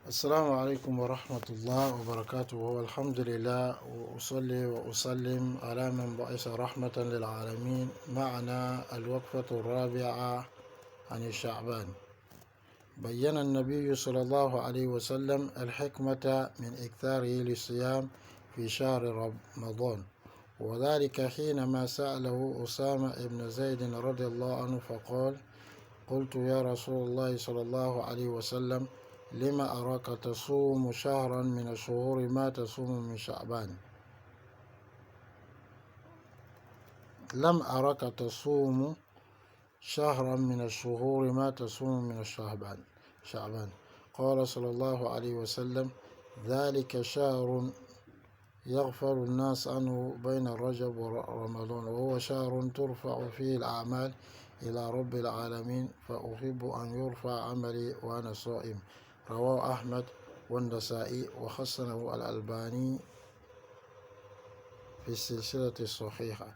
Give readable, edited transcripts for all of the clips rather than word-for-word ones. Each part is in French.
السلام عليكم ورحمة الله وبركاته، والحمد لله، وأصلي وأسلم على من بعث رحمة للعالمين. معنا الوقفة الرابعة عن الشعبان. بين النبي صلى الله عليه وسلم الحكمة من إكثاره للصيام في شهر رمضان، وذلك حينما سأله أسامة بن زيد رضي الله عنه فقال: قلت يا رسول الله صلى الله عليه وسلم: لما أراك تصوم شهرا من الشهور ما تصوم من شعبان؟ لم أراك تصوم شهرا من الشهور ما تصوم من شعبان. قال صلى الله عليه وسلم: ذلك شهر يغفر الناس عنه بين رجب ورمضان، وهو شهر ترفع فيه الأعمال إلى رب العالمين، فأحب أن يرفع عملي وأنا صائم. رواه أحمد والنسائي وحسنه الألباني في السلسلة الصحيحة.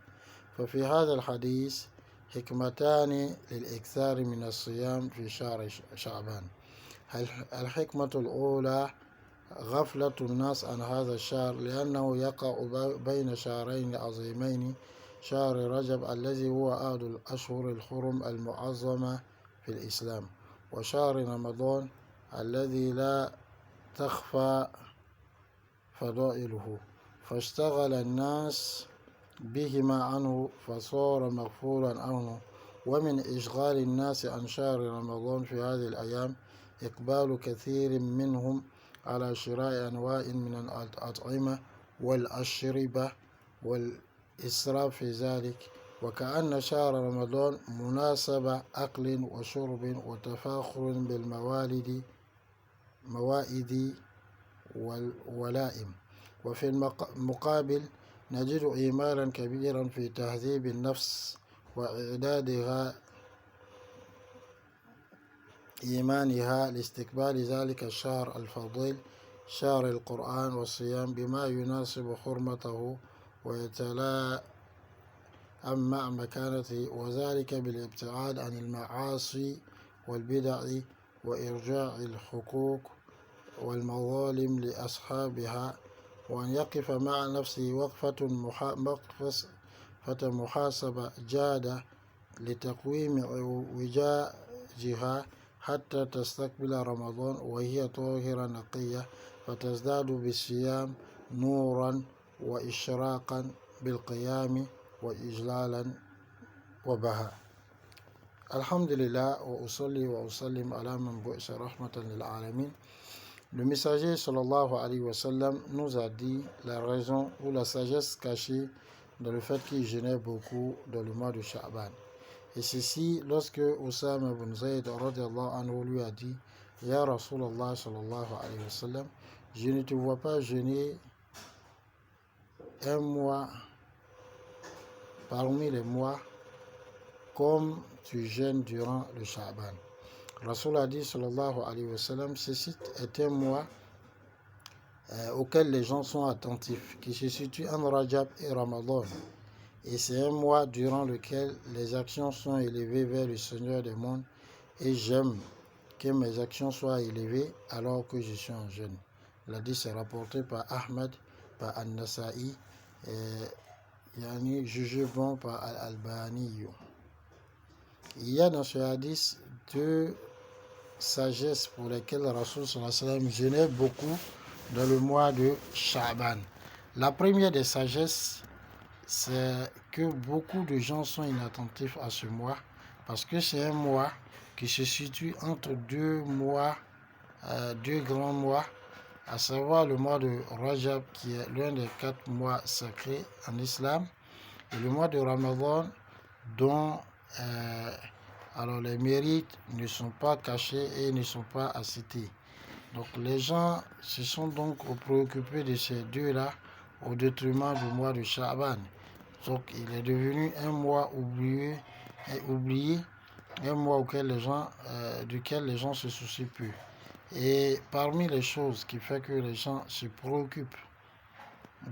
ففي هذا الحديث حكمتان للإكثار من الصيام في شهر شعبان. الحكمة الأولى: غفلة الناس عن هذا الشهر، لأنه يقع بين شهرين عظيمين: شهر رجب الذي هو أحد الأشهر الحرم المعظمة في الإسلام، وشهر رمضان الذي لا تخفى فضائله، فاشتغل الناس بهما عنه فصار مغفورا عنه. ومن إشغال الناس عن شهر رمضان في هذه الأيام إقبال كثير منهم على شراء أنواع من الأطعمة والأشربة والإسراف في ذلك، وكأن شهر رمضان مناسبة أكل وشرب وتفاخر بالموائد والولائم. وفي المقابل نجد إيمانا كبيرا في تهذيب النفس وإعدادها إيمانها لاستقبال ذلك الشهر الفضيل، شهر القرآن والصيام، بما يناسب حرمته ويتلائم مع مكانته، وذلك بالابتعاد عن المعاصي والبدع وإرجاع الحقوق والمظالم لأصحابها، وأن يقف مع نفسه وقفة محاسبة جادة لتقويم وجاجها حتى تستقبل رمضان وهي طاهرة نقية، فتزداد بالصيام نورا وإشراقا بالقيام وإجلالا وبهاء. الحمد لله، وأصلي وأسلم على من بعث رحمة للعالمين. Le messager sallallahu alayhi wa sallam nous a dit la raison ou la sagesse cachée dans le fait qu'il jeûnait beaucoup dans le mois de Sha'ban. Et ceci lorsque Usama ibn Zayd radiyallahu anhu lui a dit: Ya Rasulallah sallallahu alayhi wa sallam, je ne te vois pas jeûner un mois parmi les mois comme tu jeûnes durant le Sha'ban. Rasul a dit sallallahu alayhi wa sallam: ceci est un mois auquel les gens sont attentifs, qui se situe entre Rajab et Ramadan. Et c'est un mois durant lequel les actions sont élevées vers le Seigneur des mondes, et j'aime que mes actions soient élevées alors que je suis en jeûne. L'hadith est rapporté par Ahmed, par An-Nasa'i, et jugé bon par Al-Albani. Il y a dans ce hadith deux sagesses pour lesquelles Rasul sallallahu alayhi wa sallam jeûnait beaucoup dans le mois de Sha'ban. La première des sagesses, c'est que beaucoup de gens sont inattentifs à ce mois, parce que c'est un mois qui se situe entre deux grands mois, à savoir le mois de Rajab, qui est l'un des 4 mois sacrés en islam, et le mois de Ramadan, dont alors les mérites ne sont pas cachés et ne sont pas à citer. Donc les gens se sont donc préoccupés de ces deux-là au détriment du mois de Sha'ban. Donc il est devenu un mois oublié, un mois duquel les gens se soucient plus. Et parmi les choses qui font que les gens se préoccupent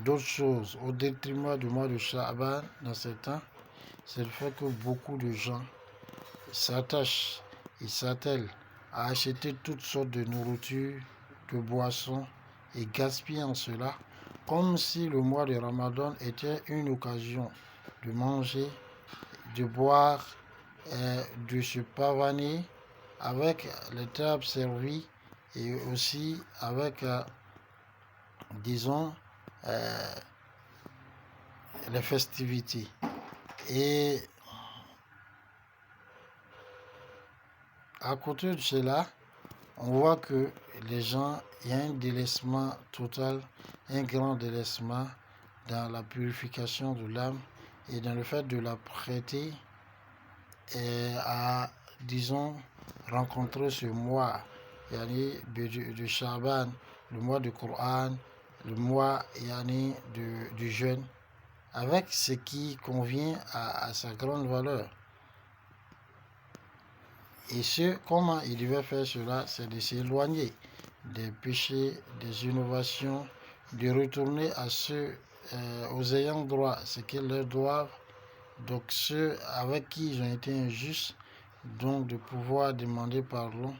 d'autres choses au détriment du mois de Sha'ban dans ces temps, c'est le fait que beaucoup de gens s'attachent, ils s'attellent à acheter toutes sortes de nourriture de boissons et gaspille en cela, comme si le mois de Ramadan était une occasion de manger, de boire, de se pavaner avec les tables servies et aussi avec, disons, les festivités. Et à côté de cela, on voit que les gens, il y a un délaissement total, un grand délaissement dans la purification de l'âme et dans le fait de la prêter à, disons, rencontrer ce mois, yani de Shaban, le mois du Coran, le mois yani du jeûne, avec ce qui convient à sa grande valeur. Et comment il devait faire cela, c'est de s'éloigner des péchés, des innovations, de retourner à ceux, aux ayants droit, ce qu'ils leur doivent, donc ceux avec qui ils ont été injustes, donc de pouvoir demander pardon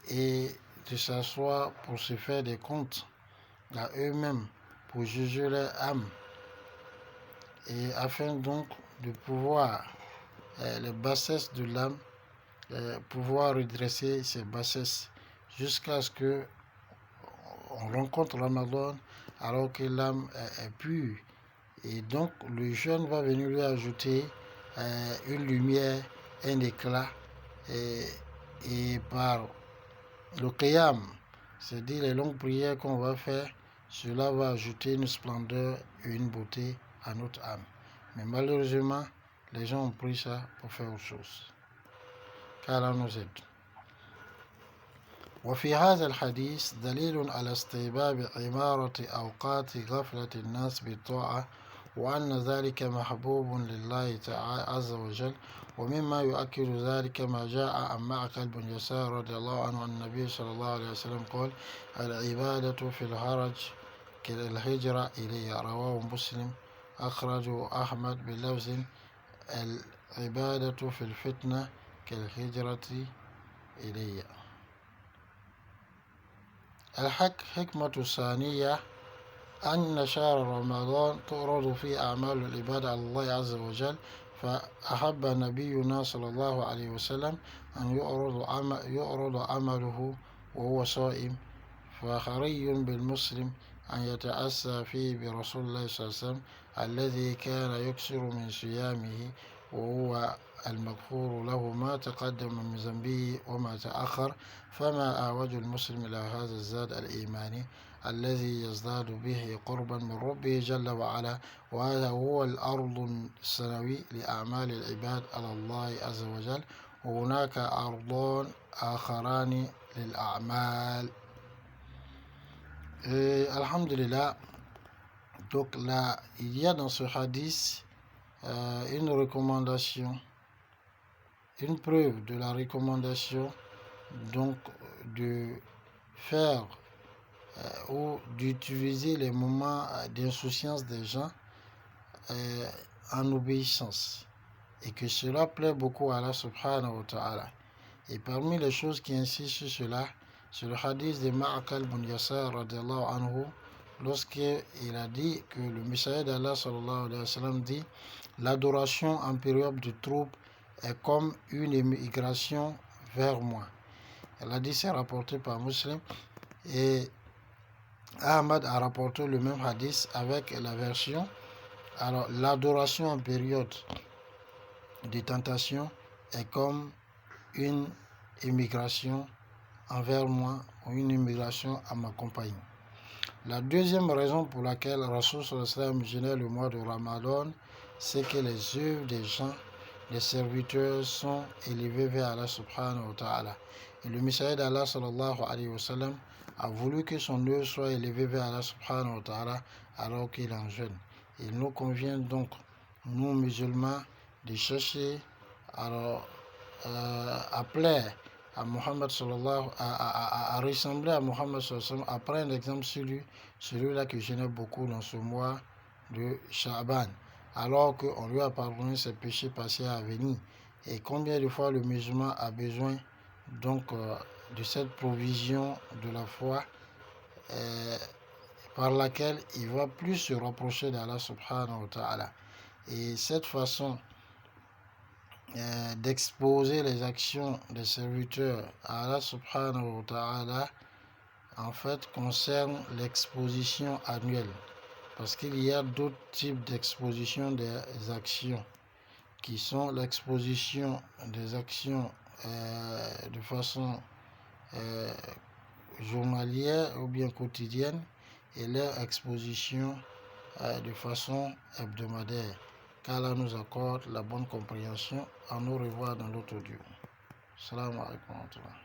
et de s'asseoir pour se faire des comptes à eux-mêmes, pour juger leur âme, et afin donc de pouvoir, les bassesses de l'âme, pouvoir redresser ses bassesses jusqu'à ce que on rencontre Ramadan alors que l'âme est pure. Et donc le jeûne va venir lui ajouter une lumière, un éclat, et par le qiyam, c'est-à-dire les longues prières qu'on va faire, cela va ajouter une splendeur et une beauté à notre âme. Mais malheureusement, les gens ont pris ça pour faire autre chose. qu'Allah nous aide. وفي هذا الحديث دليل على استحباب عمارة أوقات غفلة الناس بالطاعة وأن ذلك محبوب لله تعالى عز وجل. ومما يؤكد ذلك ما جاء عن معقل بن يسار رضي الله عنه عن النبي صلى الله عليه وسلم قال: العبادة في الحرج كالهجرة إليه. رواه مسلم أخرجه أحمد بلفظ: العبادة في الفتنة كالهجرة إليه. الحكمة الثانية أن شهر رمضان تعرض فيه أعمال العبادة على الله عز وجل، فأحب نبينا صلى الله عليه وسلم أن يعرض عمله وهو صائم، فحري بالمسلم أن يتأسى فيه برسول الله صلى الله عليه وسلم الذي كان يكثر من صيامه، وهو المغفور له ما تقدم من ذنبه وما تأخر. فما أعوج المسلم إلى هذا الزاد الإيماني الذي يزداد به قربا من ربه جل وعلا، وهذا هو الأرض السنوي لأعمال العباد على الله عز وجل. وهناك أرضان آخران للأعمال. Alhamdulillah, donc là, il y a dans ce hadith une recommandation, une preuve de la recommandation, donc de faire ou d'utiliser les moments d'insouciance des gens en obéissance, et que cela plaît beaucoup à Allah subhanahu wa ta'ala. Et parmi les choses qui insistent sur cela, c'est le hadith de Ma'akal bin Yasar radiallahu anhu, lorsqu'il a dit que le messager d'Allah sallallahu alayhi wa sallam dit: l'adoration en période de trouble est comme une émigration vers moi. Elle a dit, c'est rapporté par Muslim, et Ahmad a rapporté le même hadith avec la version: alors l'adoration en période de tentation est comme une immigration envers moi, ou une immigration à ma compagnie. La deuxième raison pour laquelle Rasul sallallahu alayhi wa sallam gênait le mois de Ramadan, c'est que les œuvres des gens, des serviteurs, sont élevées vers Allah subhanahu wa ta'ala. Et le messager d'Allah sallallahu alayhi wa sallam a voulu que son œuvre soit élevée vers Allah subhanahu wa ta'ala alors qu'il en jeûne. Il nous convient donc, nous musulmans, de chercher à plaire à Muhammad sallallahu à ressembler à Muhammad sallallahu alayhi wa sallam, à prendre l'exemple sur lui, celui-là qui gênait beaucoup dans ce mois de Sha'ban, alors qu'on lui a pardonné ses péchés passés à venir. Et combien de fois le musulman a besoin donc de cette provision de la foi par laquelle il va plus se rapprocher d'Allah subhanahu wa ta'ala. Et cette façon d'exposer les actions des serviteurs à Allah subhanahu wa ta'ala en fait concerne l'exposition annuelle, parce qu'il y a d'autres types d'exposition des actions qui sont l'exposition des actions de façon journalière ou bien quotidienne et leur exposition de façon hebdomadaire. Qu'Allah nous accorde la bonne compréhension. À nous revoir dans l'autre audio. Salam alaikum wa rahmatullah.